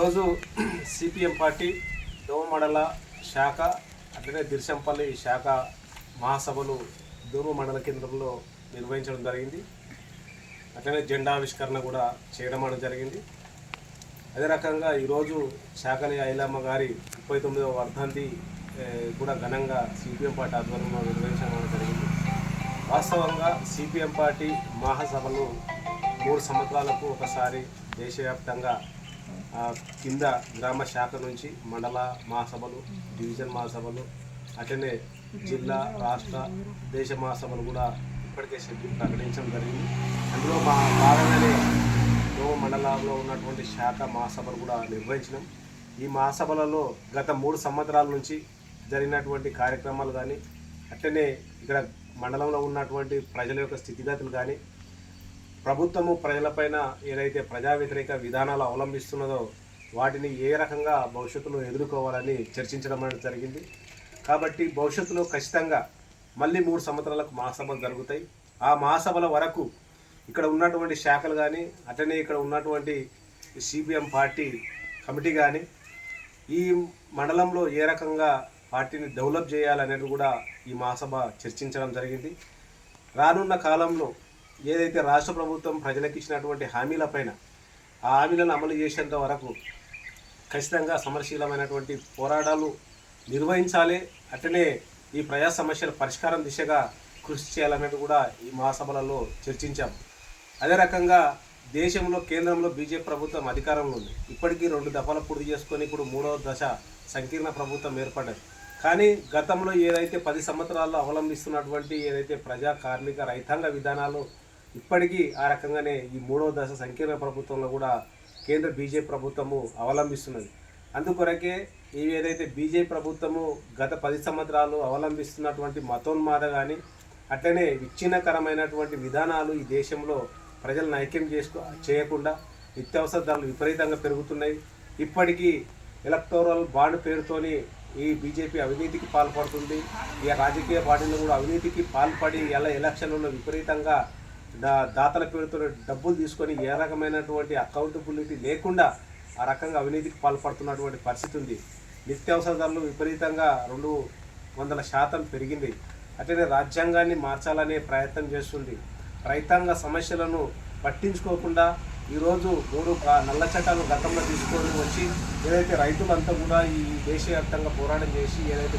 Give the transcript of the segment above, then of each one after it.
ఈరోజు CPM party దోమ శాఖ అట్లనే దిర్శంపల్లి శాఖ మహాసభలు దోమ మండల కేంద్రంలో నిర్వహించడం జరిగింది. అట్లనే జెండా ఆవిష్కరణ కూడా చేయడం జరిగింది. అదే రకంగా ఈరోజు శాఖలి ఐలమ్మ గారి 39వ వర్ధంతి కూడా ఘనంగా సిపిఎం పార్టీ ఆధ్వర్యంలో నిర్వహించడం జరిగింది. వాస్తవంగా సిపిఎం పార్టీ మహాసభలు 3 సంవత్సరాలకు ఒకసారి దేశవ్యాప్తంగా కింద గ్రామ శాఖ నుంచి మండల మహాసభలు, డివిజన్ మహాసభలు, అట్లనే జిల్లా, రాష్ట్ర, దేశ మహాసభలు కూడా ఇప్పటికే షెడ్యూల్ ప్రకటించడం జరిగింది. అందులో మా భాగంగానే దోమ మండలంలో ఉన్నటువంటి శాఖ మహాసభలు కూడా నిర్వహించినాం. ఈ మహాసభలలో గత 3 సంవత్సరాల నుంచి జరిగినటువంటి కార్యక్రమాలు కానీ, అట్లనే ఇక్కడ మండలంలో ఉన్నటువంటి ప్రజల యొక్క స్థితిగతులు కానీ, ప్రభుత్వము ప్రజలపైన ఏదైతే ప్రజా వ్యతిరేక విధానాలు అవలంబిస్తున్నదో వాటిని ఏ రకంగా భవిష్యత్తులో ఎదుర్కోవాలని చర్చించడం అనేది జరిగింది. కాబట్టి భవిష్యత్తులో ఖచ్చితంగా మళ్ళీ 3 సంవత్సరాలకు మహాసభలు జరుగుతాయి. ఆ మహాసభల వరకు ఇక్కడ ఉన్నటువంటి శాఖలు కానీ, అట్లనే ఇక్కడ ఉన్నటువంటి సిపిఎం పార్టీ కమిటీ కానీ ఈ మండలంలో ఏ రకంగా పార్టీని డెవలప్ చేయాలనేది కూడా ఈ మహాసభ చర్చించడం జరిగింది. రానున్న కాలంలో ఏదైతే రాష్ట్ర ప్రభుత్వం ప్రజలకు ఇచ్చినటువంటి హామీలపైన ఆ హామీలను అమలు చేసేంత వరకు ఖచ్చితంగా సమరశీలమైనటువంటి పోరాటాలు నిర్వహించాలి. అట్లనే ఈ ప్రజా సమస్యల పరిష్కారం దిశగా కృషి చేయాలనేది కూడా ఈ మహాసభలలో చర్చించాం. అదే రకంగా దేశంలో కేంద్రంలో బీజేపీ ప్రభుత్వం అధికారంలో ఉంది. ఇప్పటికీ 2 దఫాలు పూర్తి చేసుకొని ఇప్పుడు 3వ దశ సంకీర్ణ ప్రభుత్వం ఏర్పడ్డది. కానీ గతంలో ఏదైతే 10 సంవత్సరాల్లో అవలంబిస్తున్నటువంటి ఏదైతే ప్రజా, కార్మిక, రైతాంగ విధానాలు ఇప్పటికీ ఆ రకంగానే ఈ 3వ దశ సంకీర్ణ ప్రభుత్వంలో కూడా కేంద్ర బీజేపీ ప్రభుత్వము అవలంబిస్తున్నది. అందుకొరకే ఇవి ఏదైతే బీజేపీ ప్రభుత్వము గత 10 సంవత్సరాలు అవలంబిస్తున్నటువంటి మతోన్మాద కానీ, అట్లనే విచ్ఛిన్నకరమైనటువంటి విధానాలు ఈ దేశంలో ప్రజలను ఐక్యం చేయకుండా నిత్యావసర ధరలు విపరీతంగా పెరుగుతున్నాయి. ఇప్పటికీ ఎలక్టోరల్ బాండ్ పేరుతోని ఈ బీజేపీ అవినీతికి పాల్పడుతుంది. ఈ రాజకీయ పార్టీలు కూడా అవినీతికి పాల్పడి ఎలా ఎలక్షన్లలో విపరీతంగా దాతల పేరుతో డబ్బులు తీసుకొని ఏ రకమైనటువంటి అకౌంటబిలిటీ లేకుండా ఆ రకంగా అవినీతికి పాల్పడుతున్నటువంటి పరిస్థితి ఉంది. నిత్యావసర ధరలు విపరీతంగా 200% పెరిగింది. అట్లనే రాజ్యాంగాన్ని మార్చాలనే ప్రయత్నం చేస్తుంది. రైతాంగ సమస్యలను పట్టించుకోకుండా ఈరోజు 3 నల్ల చట్టాలు గతంలో తీసుకొని వచ్చి ఏదైతే రైతులంతా కూడా ఈ దేశవ్యాప్తంగా పోరాటం చేసి ఏదైతే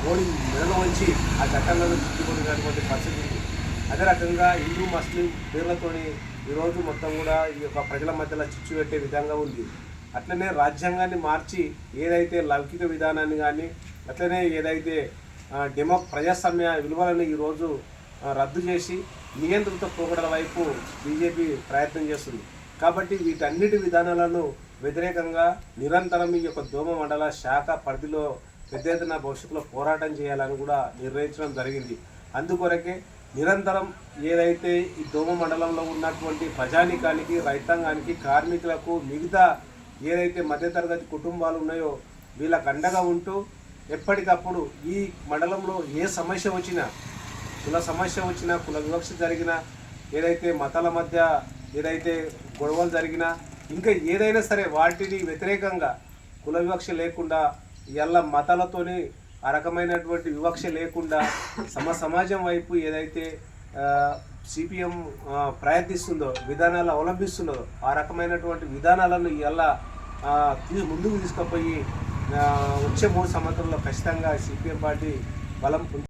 మోడీ మెడలో వచ్చి ఆ చట్టాలను చుట్టుకొనినటువంటి పరిస్థితి ఉంది. అదే రకంగా హిందూ ముస్లిం పేర్లతోని ఈరోజు మొత్తం కూడా ఈ యొక్క ప్రజల మధ్యలో చిచ్చు పెట్టే విధంగా ఉంది. అట్లనే రాజ్యాంగాన్ని మార్చి ఏదైతే లౌకిక విధానాన్ని కానీ, అట్లనే ఏదైతే ప్రజాస్వామ్య విలువలను ఈరోజు రద్దు చేసి నియంత్రిత పోకడల వైపు బీజేపీ ప్రయత్నం చేస్తుంది. కాబట్టి వీటన్నిటి విధానాలను వ్యతిరేకంగా నిరంతరం ఈ యొక్క దోమ మండల శాఖ పరిధిలో పెద్ద ఎత్తున భవిష్యత్తులో పోరాటం చేయాలని కూడా నిర్ణయించడం జరిగింది. అందుకొరకే నిరంతరం ఏదైతే ఈ దోమ మండలంలో ఉన్నటువంటి ప్రజానికానికి, రైతాంగానికి, కార్మికులకు, మిగతా ఏదైతే మధ్యతరగతి కుటుంబాలు ఉన్నాయో వీళ్ళకు అండగా ఉంటూ ఎప్పటికప్పుడు ఈ మండలంలో ఏ సమస్య వచ్చినా, కుల సమస్య వచ్చినా, కుల వివక్ష జరిగినా, ఏదైతే మతాల మధ్య ఏదైతే గొడవలు జరిగినా, ఇంకా ఏదైనా సరే వాటిని వ్యతిరేకంగా కుల వివక్ష లేకుండా ఇలా మతాలతోని ఆ రకమైనటువంటి వివక్ష లేకుండా సమాజం వైపు ఏదైతే సిపిఎం ప్రయత్నిస్తుందో, విధానాలు అవలంబిస్తున్నదో ఆ రకమైనటువంటి విధానాలను ఇలా ముందుకు తీసుకుపోయి వచ్చే 3 సంవత్సరాల్లో ఖచ్చితంగా సిపిఎం పార్టీ బలం